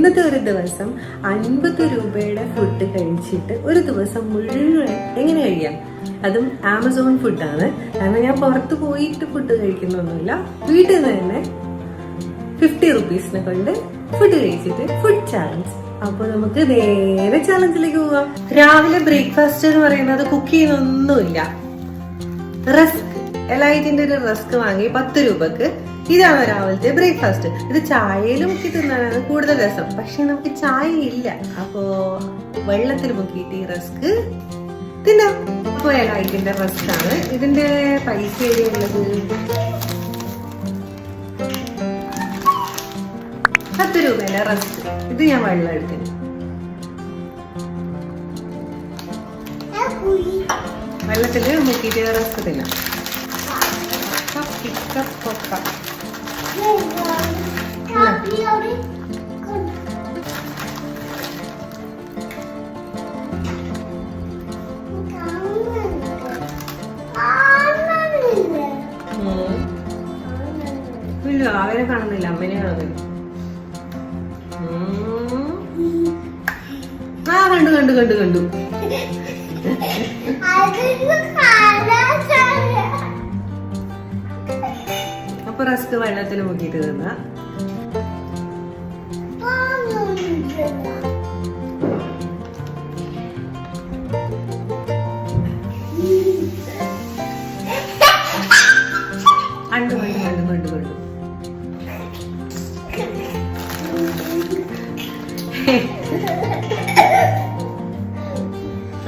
ഇന്നത്തെ ഒരു ദിവസം 50 രൂപയുടെ ഫുഡ് കഴിച്ചിട്ട് ഒരു ദിവസം മുഴുവൻ എങ്ങനെ കഴിയാം? അതും ആമസോൺ ഫുഡാണ്. കാരണം ഞാൻ പുറത്ത് പോയിട്ട് ഫുഡ് കഴിക്കുന്നൊന്നുമില്ല, വീട്ടിൽ നിന്ന് തന്നെ 50 റുപ്പീസിനെ കൊണ്ട് ഫുഡ് കഴിച്ചിട്ട് ഫുഡ് ചാലഞ്ച്. അപ്പൊ നമുക്ക് നേരെ ചാലഞ്ചിലേക്ക് പോവാം. രാവിലെ ബ്രേക്ക്ഫാസ്റ്റ് എന്ന് പറയുന്നത് കുക്ക് ചെയ്യുന്നൊന്നുമില്ല. റസ്ക്, എലൈറ്റിന്റെ ഒരു റസ്ക് വാങ്ങി 10 രൂപക്ക്. ഇതാണ് രാവിലത്തെ ബ്രേക്ക്ഫാസ്റ്റ്. ഇത് ചായയിൽ മുക്കി തിന്നാനാണ് കൂടുതൽ രസം, പക്ഷെ നമുക്ക് ചായ ഇല്ല. അപ്പോ വെള്ളത്തിൽ മുക്കിയിട്ട് ഈ റസ്ക് തിന്നാം. അപ്പൊ എലൈറ്റിന്റെ റസ്ക് ആണ്. ഇതിന്റെ പൈസ എവിടെയുള്ളത്? 10 രൂപയുടെ റസ്ക്. ഇത് ഞാൻ വെള്ളം എടുക്കുന്നു. വെള്ളത്തില് മുക്കിയിട്ട് റസ്ക് തിന്നാം. ഇല്ല, അവരെ കാണുന്നില്ല, അമ്മനെ കാണുന്നില്ല. ആ കണ്ടു കണ്ടു കണ്ടു കണ്ടു. അപ്പൊ റസ്ക് വെള്ളത്തിൽ മുക്കിയിട്ട് തിന്ന. കണ്ടു കണ്ടു കണ്ടു കണ്ടു കണ്ടു.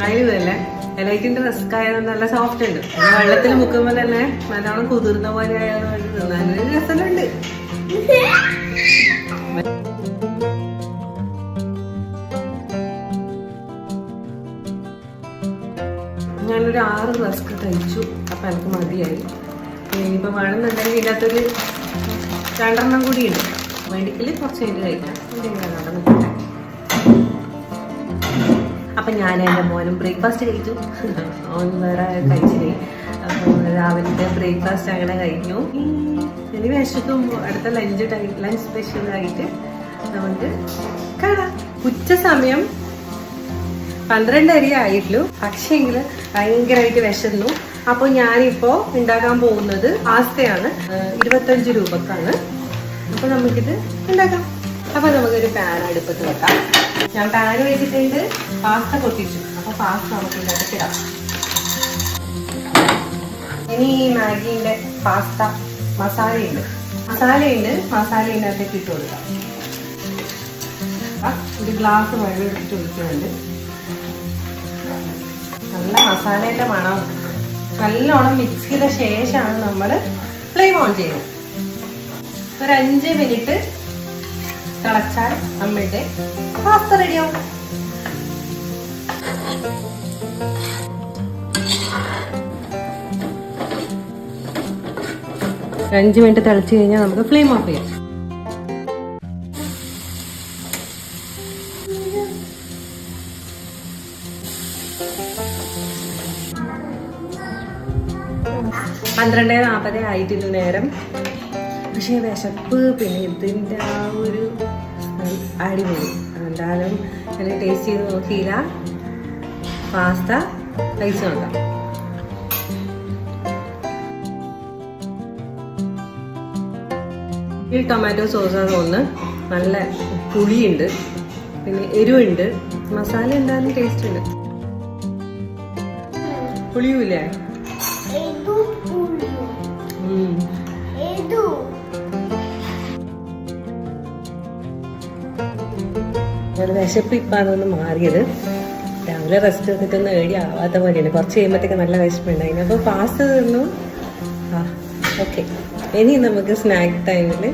അയിലല്ലേ എലൈറ്റിന്റെ റസ്ക് ആയത് നല്ല സോഫ്റ്റ് ഉണ്ട്. വെള്ളത്തിൽ മുക്കുമ്പോ തന്നെ നല്ലോണം കുതിർന്ന പോലെ ആയതുകൊണ്ട് തിന്നാനൊരു രസമുണ്ട്. ഞാനൊരു 6 റസ്ക് കഴിച്ചു. അപ്പൊ എനിക്ക് മതിയായി. ഇനിയിപ്പോ വേണമെന്നുണ്ടെങ്കിൽ ഇതിനകത്തൊരു 2 കൂടി ഉണ്ട്. വേണ്ടിക്കല് കുറച്ച് കഴിഞ്ഞ് കഴിക്കാം. അപ്പൊ ഞാൻ എൻ്റെ മോനും ബ്രേക്ക്ഫാസ്റ്റ് കഴിച്ചു. ഓൻ വേറെ കഴിച്ചില്ലേ. അപ്പോൾ രാവിലത്തെ ബ്രേക്ക്ഫാസ്റ്റ് അങ്ങനെ കഴിഞ്ഞു. ഇനി വിശക്കുമ്പോൾ അടുത്ത ലഞ്ച് സ്പെഷ്യലായിട്ട് നമുക്ക് കാണാം. ഉച്ച സമയം 12:30 ആയിട്ടുള്ളൂ. പക്ഷേങ്കിൽ ഭയങ്കരമായിട്ട് വിശന്നു. അപ്പോൾ ഞാനിപ്പോൾ ഉണ്ടാക്കാൻ പോകുന്നത് പാസ്തയാണ്. 25 രൂപക്കാണ്. അപ്പോൾ നമുക്കിത് ഉണ്ടാക്കാം. അപ്പൊ നമുക്കൊരു പാൻ അടുപ്പത്ത് വെക്കാം. ഞാൻ പാൻ വെച്ചിട്ടുണ്ട്. പാസ്ത പൊട്ടിച്ചു. അപ്പൊ പാസ്ത നമുക്ക് ഇതിനകത്ത് ഇടാം. ഇനി മാഗിന്റെ പാസ്ത മസാലയുണ്ട്. മസാലയിനകത്തേക്ക് ഇട്ട് കൊടുക്കാം. ഒരു ഗ്ലാസ് വെള്ളം ഇട്ടിട്ട് ഒഴിക്കുന്നുണ്ട്. നല്ല മസാലയുടെ മണം. നല്ലോണം മിക്സ് ചെയ്ത ശേഷമാണ് നമ്മൾ ഫ്ലെയിം ഓൺ ചെയ്യുന്നത്. ഒരു 5 മിനിറ്റ് തിളച്ചാൽ നമ്മളുടെ പാസ്ത റെഡിയാവും. ഒരു 5 മിനിറ്റ് തിളച്ചു കഴിഞ്ഞാൽ നമുക്ക് ഫ്ലെയിം ഓഫ് ചെയ്യാം. പന്ത്രണ്ട് 40 ആയിട്ടില്ല നേരം. പക്ഷേ വിശപ്പ് പിന്നെ ഇതിൻ്റെ ആ ഒരു അടിപൊളി. എന്തായാലും ഞാൻ ടേസ്റ്റ് ചെയ്ത് നോക്കിയില്ല. പാസ്ത കഴിച്ചു നോക്കാം. ഈ ടൊമാറ്റോ സോസാണ് ഒന്ന്. നല്ല പുളിയുണ്ട്, പിന്നെ എരിവുണ്ട്, മസാല എന്തായാലും ടേസ്റ്റ് ഉണ്ട്. പുളിയൂല്ലേ? വിശപ്പ് ഇപ്പം അതൊന്ന് മാറിയത്. രാവിലെ റെസ്റ്റ് എടുത്തിട്ടൊന്നും ഏടി ആവാത്ത പോലെയാണ്. കുറച്ച് കഴിയുമ്പോഴത്തേക്ക് നല്ല വിശപ്പുണ്ടായി. അപ്പോൾ പാസ്ത തിന്നു. ഓക്കെ, ഇനി നമുക്ക് സ്നാക്ക് ടൈമിൽ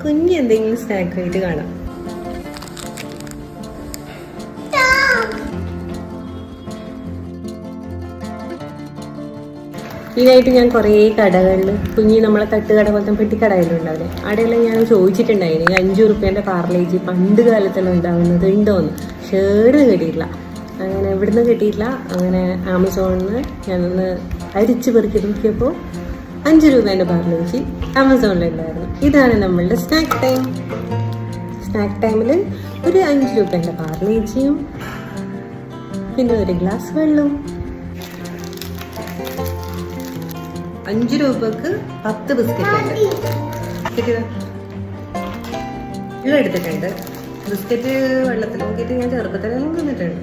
കുഞ്ഞ് എന്തെങ്കിലും സ്നാക്ക് ആയിട്ട് കാണാം. ഇതിനായിട്ട് ഞാൻ കുറേ കടകളിൽ നമ്മളെ തട്ടുകട പോലത്തെ പെട്ടിക്കടയെല്ലാം ഉണ്ടാവില്ലേ, അവിടെയെല്ലാം ഞാൻ ചോദിച്ചിട്ടുണ്ടായിരുന്നു 5 റുപ്യേൻ്റെ പാർലേജി പണ്ട് കാലത്തെല്ലാം ഉണ്ടാവുന്നത് ഉണ്ടോയെന്ന്. ഷേഡ് കിട്ടിയിട്ടില്ല. അങ്ങനെ എവിടുന്ന് കിട്ടിയിട്ടില്ല. അങ്ങനെ ആമസോണിൽ ഞാനൊന്ന് അരിച്ച് പെറുക്കി നോക്കിയപ്പോൾ 5 രൂപേൻ്റെ പാർലേജി ആമസോണിലുണ്ടായിരുന്നു. ഇതാണ് നമ്മളുടെ സ്നാക്ക് ടൈം. സ്നാക്ക് ടൈമിൽ ഒരു 5 രൂപേൻ്റെ പാർലേജിയും പിന്നെ ഒരു ഗ്ലാസ് വെള്ളവും. 5 രൂപക്ക് 10 ബിസ്ക്കറ്റ് ഉണ്ട്. വെള്ളം എടുത്തിട്ടുണ്ട്. ബിസ്ക്കറ്റ് വെള്ളത്തിൽ നോക്കിയിട്ട് ഞാൻ ചെറുപ്പത്തിലെല്ലാം തിന്നിട്ടുണ്ട്.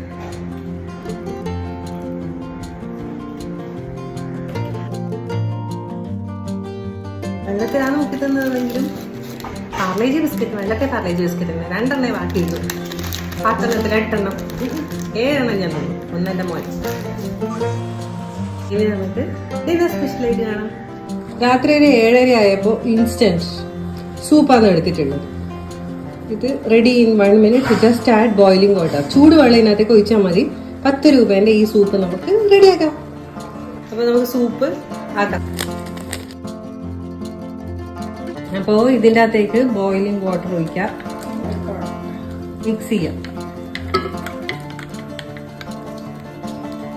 വെള്ളത്തിലാണ് നോക്കി തന്നതെങ്കിലും പാർലേജി ബിസ്ക്കറ്റ്, വെള്ളത്തെ പാർലേജി ബിസ്ക്കറ്റ് തന്നെ 2 എണ്ണേ ബാക്കിയുള്ളൂ. 10 എണ്ണത്തിൽ 8 എണ്ണം 7 എണ്ണം ഞാൻ തന്നു. 1 എൻ്റെ മോൻ. ഇനി നമുക്ക് ഡിന്നർ സ്പെഷ്യലായിട്ട് കാണാം. രാത്രി ഒരു 7:30 ആയപ്പോൾ ഇൻസ്റ്റന്റ് സൂപ്പാണ് എടുത്തിട്ടുള്ളത്. ഇത് ready in 1 minute. Just add boiling water. ചൂടുവെള്ളം ഇതിനകത്തേക്ക് ഒഴിച്ചാൽ മതി. 10 രൂപേൻ്റെ ഈ സൂപ്പ് നമുക്ക് റെഡിയാക്കാം. അപ്പോൾ നമുക്ക് സൂപ്പ് ആക്കാം. അപ്പോൾ ഇതിൻ്റെ അകത്തേക്ക് ബോയിലിംഗ് വാട്ടർ ഒഴിക്കാം, മിക്സ് ചെയ്യാം.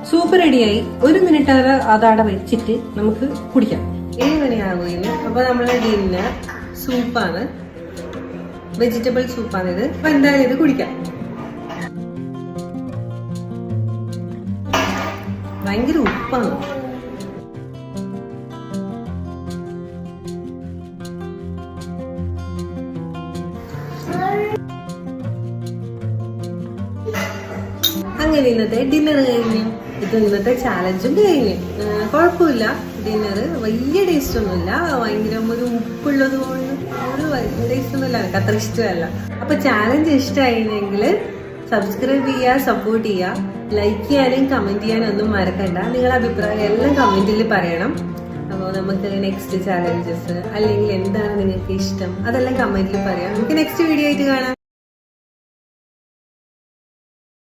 സൂപ്പ് റെഡിയായി. 1 മിനിറ്റ് അതവിടെ വെച്ചിട്ട് നമുക്ക് കുടിക്കാം. 7 മണിയാകുകയില്ല. അപ്പോൾ നമ്മുടെ ഡിന്നർ സൂപ്പാണ്, വെജിറ്റബിൾ സൂപ്പാണിത്. അപ്പോൾ എന്തായാലും ഇത് കുടിക്കാം. ഭയങ്കര ഉപ്പാണ്. അങ്ങനെ ഇന്നത്തെ ഡിന്നർ കഴിഞ്ഞു. ഇത് ഇന്നത്തെ ചാലഞ്ചും കഴിഞ്ഞു. കുഴപ്പമില്ല. ഡിന്നർ വലിയ ടേസ്റ്റ് ഒന്നുമില്ല. ഭയങ്കര ഒരു ഉപ്പുള്ളത് കൊണ്ട് ഒരു വലിയ ടേസ്റ്റ് ഒന്നുമില്ല. എനിക്ക് അത്ര ഇഷ്ടമല്ല. അപ്പൊ ചാലഞ്ച് ഇഷ്ടമായിരുന്നെങ്കിൽ സബ്സ്ക്രൈബ് ചെയ്യുക, സപ്പോർട്ട് ചെയ്യുക, ലൈക്ക് ചെയ്യാനും കമന്റ് ചെയ്യാനും ഒന്നും മറക്കണ്ട. നിങ്ങളുടെ അഭിപ്രായം എല്ലാം കമന്റിൽ പറയണം. അപ്പോൾ നമുക്ക് നെക്സ്റ്റ് ചാലഞ്ചസ് അല്ലെങ്കിൽ എന്താണ് നിങ്ങൾക്ക് ഇഷ്ടം അതെല്ലാം കമന്റിൽ പറയാം. നമുക്ക് നെക്സ്റ്റ് വീഡിയോ ആയിട്ട് കാണാം.